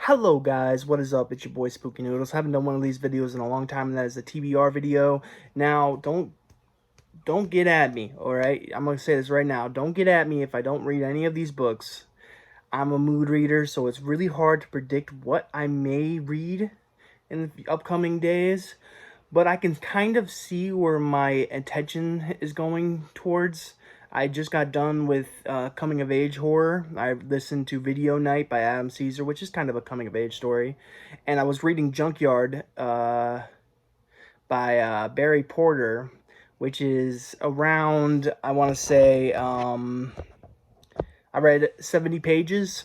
Hello guys, what is up? It's your boy Spooky Noodles. Haven't done one of these videos in a long time, and that is a TBR video. Now, don't get at me, alright? I'm gonna say this right now. Don't get at me if I don't read any of these books. I'm a mood reader, so it's really hard to predict what I may read in the upcoming days. But I can kind of see where my attention is going towards. I just got done with coming of age horror. I listened to Video Night by Adam Caesar, which is kind of a coming of age story, and I was reading Junkyard by Barry Porter, which is around, I want to say, I read 70 pages,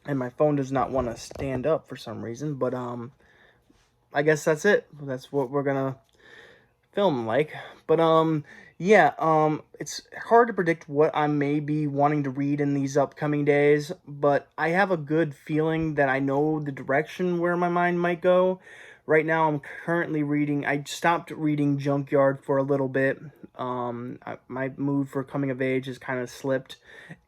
and my phone does not want to stand up for some reason, but I guess that's it. That's what we're gonna film like. But yeah, it's hard to predict what I may be wanting to read in these upcoming days, but I have a good feeling that I know the direction where my mind might go. Right now I'm currently reading, I stopped reading Junkyard for a little bit. My mood for coming of age has kind of slipped,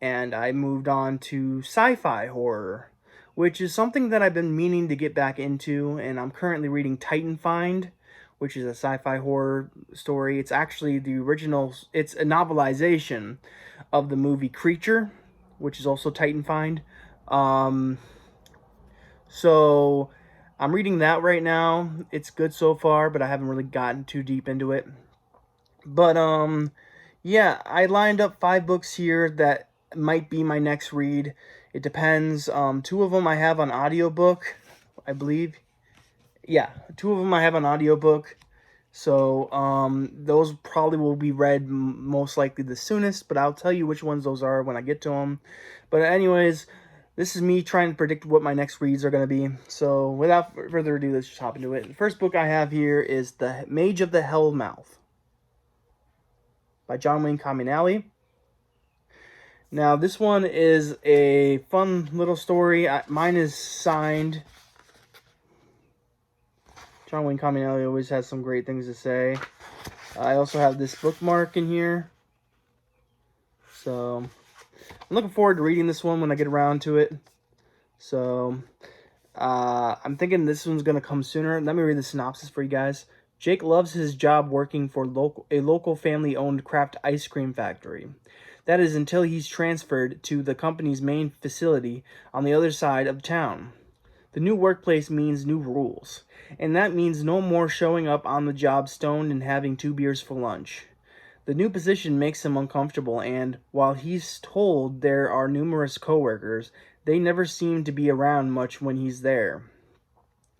and I moved on to sci-fi horror, which is something that I've been meaning to get back into, and I'm currently reading Titan Find, which is a sci-fi horror story. It's actually the original, it's a novelization of the movie Creature, which is also Titan Find. So I'm reading that right now. It's good so far, but I haven't really gotten too deep into it. But yeah, I lined up 5 books here that might be my next read. It depends. 2 of them I have on audiobook, I believe. Yeah, 2 of them I have on audiobook. So those probably will be read most likely the soonest, but I'll tell you which ones those are when I get to them. But anyways, this is me trying to predict what my next reads are going to be. So without further ado, let's just hop into it. The first book I have here is The Mage of the Hellmouth by John Wayne Caminelli. Now, this one is a fun little story. Mine is signed. John Wayne Caminelli always has some great things to say. I also have this bookmark in here. So, I'm looking forward to reading this one when I get around to it. So, I'm thinking this one's going to come sooner. Let me read the synopsis for you guys. Jake loves his job working for a local family-owned craft ice cream factory. That is until he's transferred to the company's main facility on the other side of town. The new workplace means new rules, and that means no more showing up on the job stoned and having 2 beers for lunch. The new position makes him uncomfortable, and while he's told there are numerous coworkers, they never seem to be around much when he's there.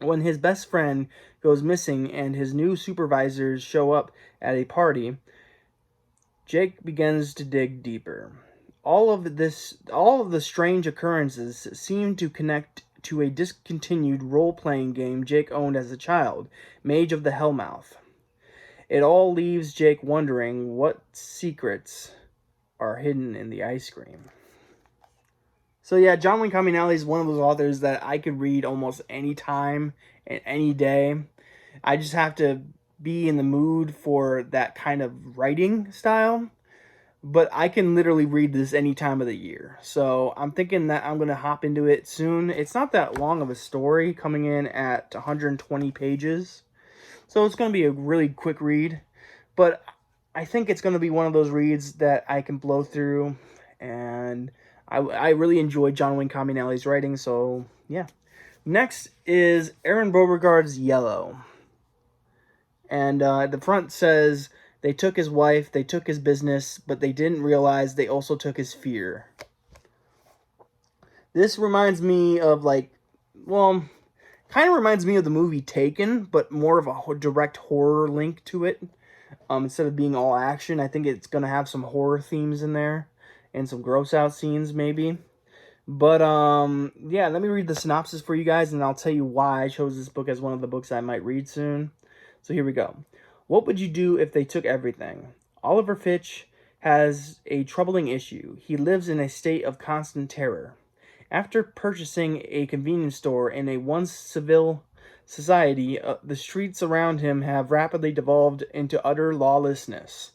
When his best friend goes missing and his new supervisors show up at a party, Jake begins to dig deeper. All of the strange occurrences seem to connect to a discontinued role-playing game Jake owned as a child, Mage of the Hellmouth. It all leaves Jake wondering what secrets are hidden in the ice cream. So yeah, John Wayne Caminelli is one of those authors that I could read almost any time and any day. I just have to be in the mood for that kind of writing style. But I can literally read this any time of the year. So I'm thinking that I'm going to hop into it soon. It's not that long of a story, coming in at 120 pages. So it's going to be a really quick read. But I think it's going to be one of those reads that I can blow through. And I really enjoy John Wayne Caminelli's writing. So yeah. Next is Aaron Beauregard's Yellow. And the front says, they took his wife, they took his business, but they didn't realize they also took his fear. This reminds me of, like, well, kind of reminds me of the movie Taken, but more of a direct horror link to it. Instead of being all action, I think it's going to have some horror themes in there and some gross out scenes maybe. But yeah, let me read the synopsis for you guys, and I'll tell you why I chose this book as one of the books I might read soon. So here we go. What would you do if they took everything? Oliver Fitch has a troubling issue. He lives in a state of constant terror. After purchasing a convenience store in a once civil society, the streets around him have rapidly devolved into utter lawlessness.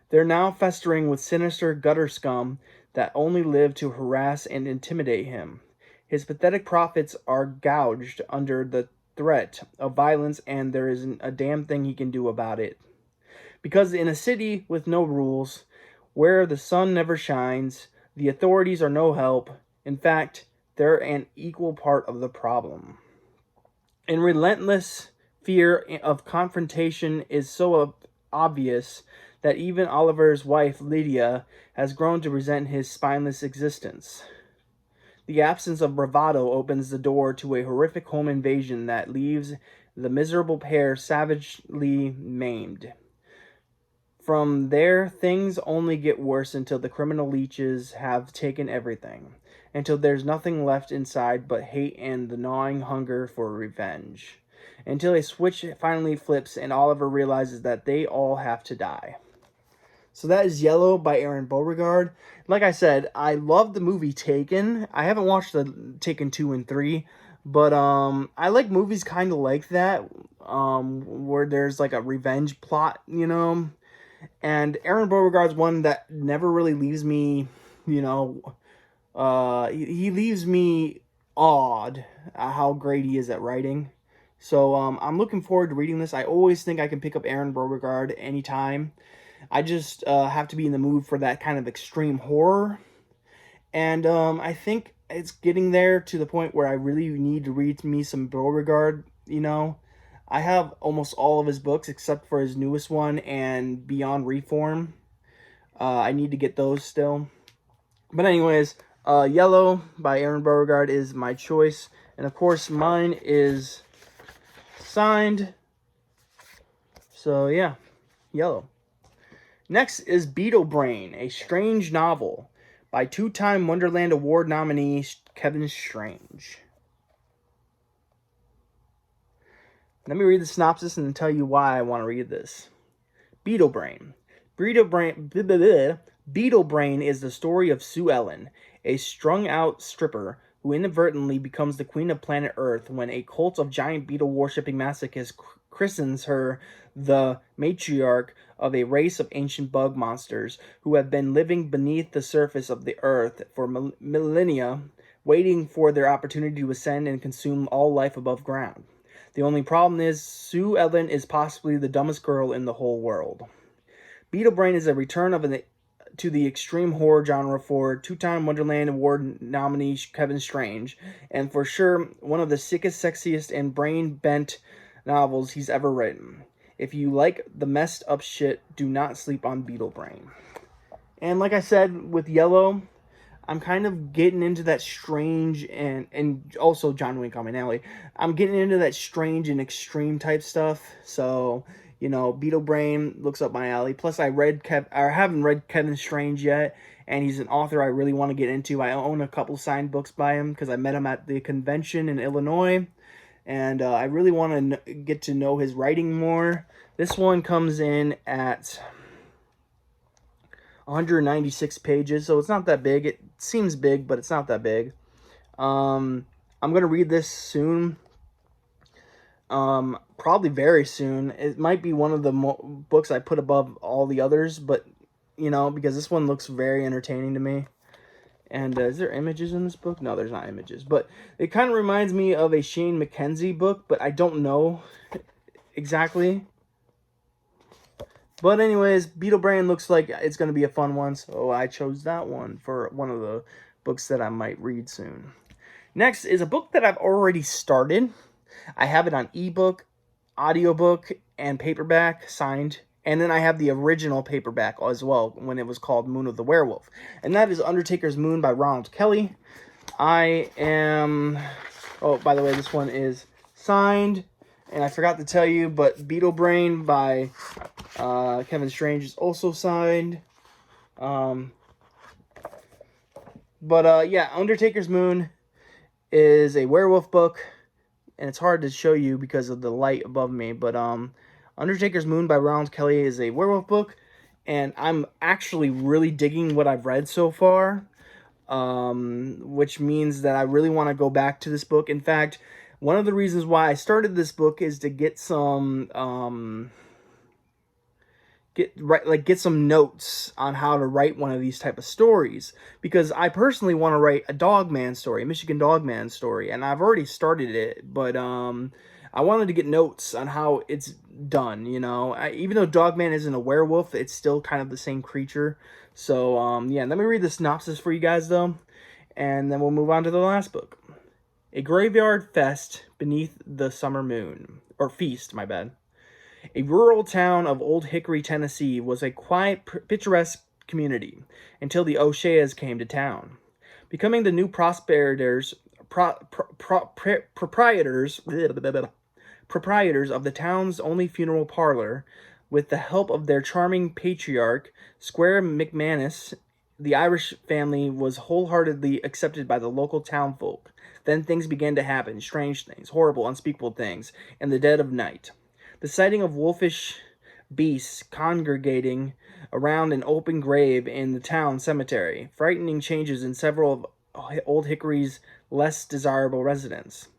They're now festering with sinister gutter scum that only live to harass and intimidate him. His pathetic profits are gouged under the threat of violence, and there isn't a damn thing he can do about it. Because in a city with no rules, where the sun never shines, the authorities are no help. In fact, they're an equal part of the problem. And relentless fear of confrontation is so obvious that even Oliver's wife, Lydia, has grown to resent his spineless existence. The absence of bravado opens the door to a horrific home invasion that leaves the miserable pair savagely maimed. From there, things only get worse until the criminal leeches have taken everything, until there's nothing left inside but hate and the gnawing hunger for revenge, until a switch finally flips and Oliver realizes that they all have to die. So that is Yellow by Aaron Beauregard. Like I said, I love the movie Taken. I haven't watched the Taken 2 and 3, but I like movies kind of like that, where there's like a revenge plot, you know. And Aaron Beauregard's one that never really leaves me, you know, he leaves me awed at how great he is at writing. So I'm looking forward to reading this. I always think I can pick up Aaron Beauregard anytime. I just have to be in the mood for that kind of extreme horror. And I think it's getting there to the point where I really need to read me some Beauregard, you know. I have almost all of his books except for his newest one and Beyond Reform. I need to get those still. But anyways, Yellow by Aaron Beauregard is my choice. And of course, mine is signed. So yeah, Yellow. Next is Beetle Brain, a strange novel by two-time Wonderland Award nominee Kevin Strange. Let me read the synopsis and tell you why I want to read this. Beetle Brain. Beetle Brain is the story of Sue Ellen, a strung-out stripper who inadvertently becomes the queen of planet Earth when a cult of giant beetle-worshipping masochists christens her the matriarch of a race of ancient bug monsters who have been living beneath the surface of the Earth for millennia, waiting for their opportunity to ascend and consume all life above ground. The only problem is Sue Ellen is possibly the dumbest girl in the whole world. Beetle Brain is a return to the extreme horror genre for two-time Wonderland Award nominee Kevin Strange, and for sure one of the sickest, sexiest, and brain-bent novels he's ever written. If you like the messed up shit, do not sleep on Beetle Brain. And like I said with Yellow, I'm kind of getting into that strange and also John Wayne Common Alley. I'm getting into that strange and extreme type stuff. So, you know, Beetle Brain looks up my alley. Plus, I haven't read Kevin Strange yet, and he's an author I really want to get into. I own a couple signed books by him because I met him at the convention in Illinois, and I really want to get to know his writing more. This one comes in at 196 pages, so it's not that big. It seems big, but it's not that big. I'm going to read this soon. Probably very soon. It might be one of the books I put above all the others, but, you know, because this one looks very entertaining to me. And is there images in this book? No, there's not images. But it kind of reminds me of a Shane Mackenzie book, but I don't know exactly. But anyways, Beetle Brain looks like it's going to be a fun one, so I chose that one for one of the books that I might read soon. Next is a book that I've already started. I have it on ebook, audiobook, and paperback signed. And then I have the original paperback as well when it was called Moon of the Werewolf. And that is Undertaker's Moon by Ronald Kelly. Oh, by the way, this one is signed. And I forgot to tell you, but Beetle Brain by Kevin Strange is also signed. Yeah, Undertaker's Moon is a werewolf book. And it's hard to show you because of the light above me. But Undertaker's Moon by Ronald Kelly is a werewolf book. And I'm actually really digging what I've read so far. Which means that I really want to go back to this book. In fact, one of the reasons why I started this book is to get some get some notes on how to write one of these type of stories, because I personally want to write a Dogman story, a Michigan Dogman story, and I've already started it, but I wanted to get notes on how it's done. Even though Dogman isn't a werewolf, it's still kind of the same creature. So yeah, let me read the synopsis for you guys though, and then we'll move on to the last book. A graveyard fest beneath the summer moon, or feast, my bad. A rural town of Old Hickory, Tennessee was a quiet, picturesque community until the O'Sheas came to town. Becoming the new proprietors of the town's only funeral parlor, with the help of their charming patriarch, Squire McManus, the Irish family was wholeheartedly accepted by the local townfolk. Then things began to happen, strange things, horrible, unspeakable things, in the dead of night. The sighting of wolfish beasts congregating around an open grave in the town cemetery, frightening changes in several of Old Hickory's less desirable residents,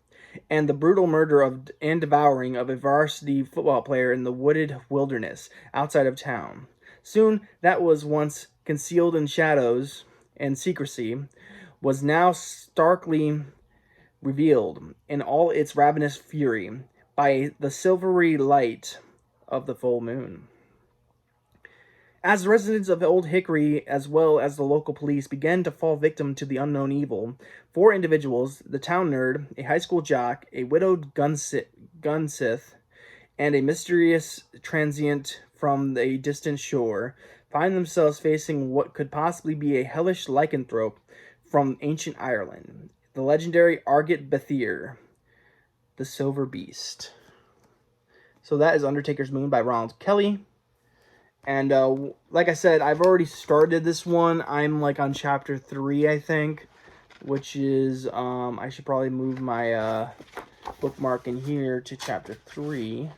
and the brutal murder and devouring of a varsity football player in the wooded wilderness outside of town. Soon, that was once concealed in shadows and secrecy, was now starkly revealed in all its ravenous fury by the silvery light of the full moon. As the residents of Old Hickory, as well as the local police, began to fall victim to the unknown evil, 4 individuals, the town nerd, a high school jock, a widowed gunsmith, and a mysterious transient from a distant shore, find themselves facing what could possibly be a hellish lycanthrope from ancient Ireland, the legendary Argit Bethir, the Silver Beast. So that is Undertaker's Moon by Ronald Kelly. And like I said, I've already started this one. I'm like on chapter 3, I think, which is, I should probably move my bookmark in here to chapter 3.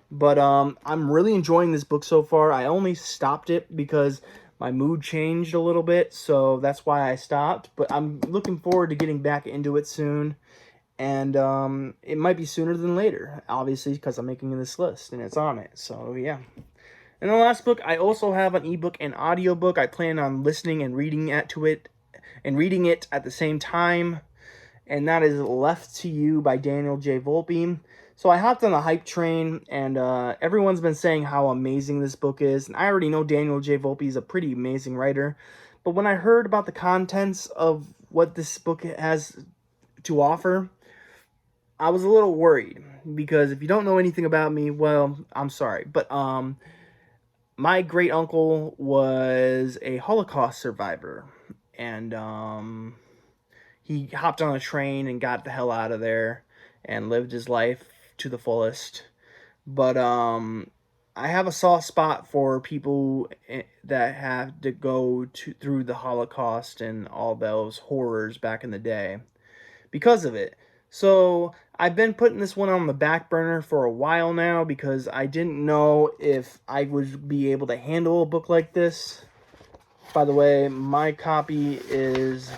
But I'm really enjoying this book so far. I only stopped it because my mood changed a little bit, so that's why I stopped. But I'm looking forward to getting back into it soon. And it might be sooner than later, obviously, because I'm making this list and it's on it. So, yeah. And the last book, I also have an ebook and audiobook. I plan on listening and reading it at the same time. And that is Left to You by Daniel J. Volpe. So I hopped on the hype train, and everyone's been saying how amazing this book is. And I already know Daniel J. Volpe is a pretty amazing writer. But when I heard about the contents of what this book has to offer, I was a little worried. Because if you don't know anything about me, well, I'm sorry. But my great uncle was a Holocaust survivor. And he hopped on a train and got the hell out of there and lived his life to the fullest. But I have a soft spot for people that have to go through the Holocaust and all those horrors back in the day because of it. So I've been putting this one on the back burner for a while now because I didn't know if I would be able to handle a book like this. By the way, my copy is...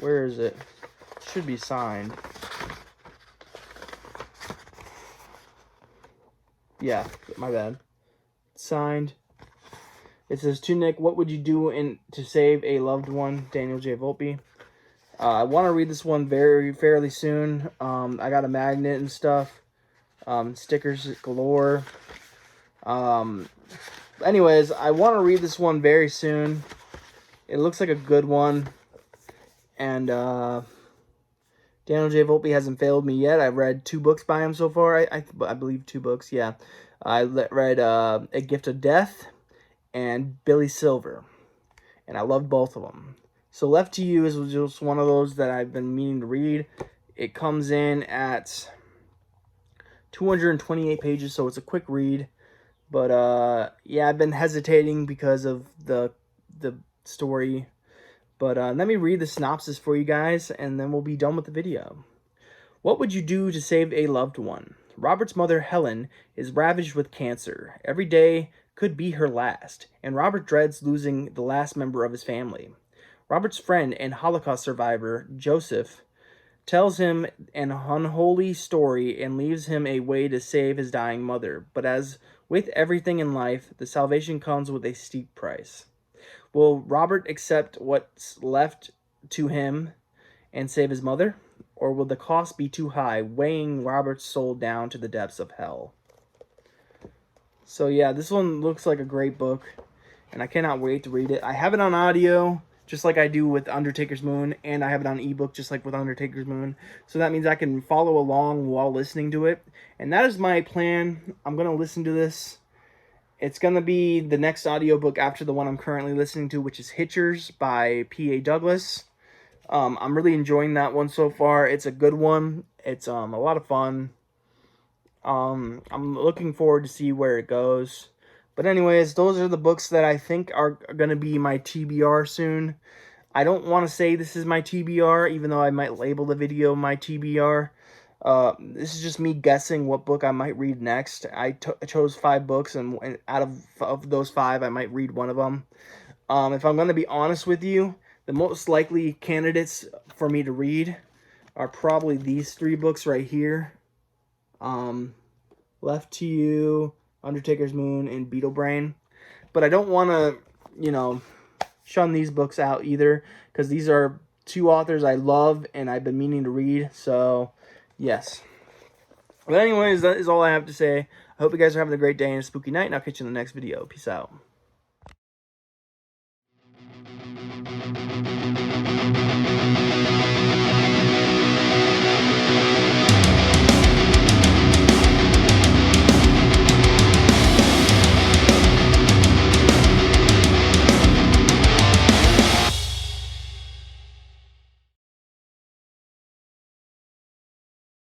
Where is it? It should be signed. Yeah, my bad. Signed. It says, to Nick, what would you do to save a loved one? Daniel J. Volpe. I want to read this one fairly soon. I got a magnet and stuff. Stickers galore. Anyways, I want to read this one very soon. It looks like a good one. And Daniel J. Volpe hasn't failed me yet. I've read 2 books by him so far. I believe 2 books, yeah. I read A Gift of Death and Billy Silver. And I loved both of them. So Left to You is just one of those that I've been meaning to read. It comes in at 228 pages, so it's a quick read. But yeah, I've been hesitating because of the story. But let me read the synopsis for you guys, and then we'll be done with the video. What would you do to save a loved one? Robert's mother, Helen, is ravaged with cancer. Every day could be her last, and Robert dreads losing the last member of his family. Robert's friend and Holocaust survivor, Joseph, tells him an unholy story and leaves him a way to save his dying mother. But as with everything in life, the salvation comes with a steep price. Will Robert accept what's left to him and save his mother? Or will the cost be too high, weighing Robert's soul down to the depths of hell? So yeah, this one looks like a great book, and I cannot wait to read it. I have it on audio, just like I do with Undertaker's Moon, and I have it on ebook, just like with Undertaker's Moon. So that means I can follow along while listening to it, and that is my plan. I'm going to listen to this. It's going to be the next audiobook after the one I'm currently listening to, which is Hitchers by P.A. Douglas. I'm really enjoying that one so far. It's a good one. It's a lot of fun. I'm looking forward to see where it goes. But anyways, those are the books that I think are going to be my TBR soon. I don't want to say this is my TBR, even though I might label the video my TBR. This is just me guessing what book I might read next. I chose 5 books, and out of those 5, I might read one of them. If I'm going to be honest with you, the most likely candidates for me to read are probably these 3 books right here. Left to You, Undertaker's Moon, and Beetle Brain. But I don't want to, shun these books out either, because these are 2 authors I love and I've been meaning to read. So, yes. But anyways, that is all I have to say. I hope you guys are having a great day and a spooky night, and I'll catch you in the next video. Peace out.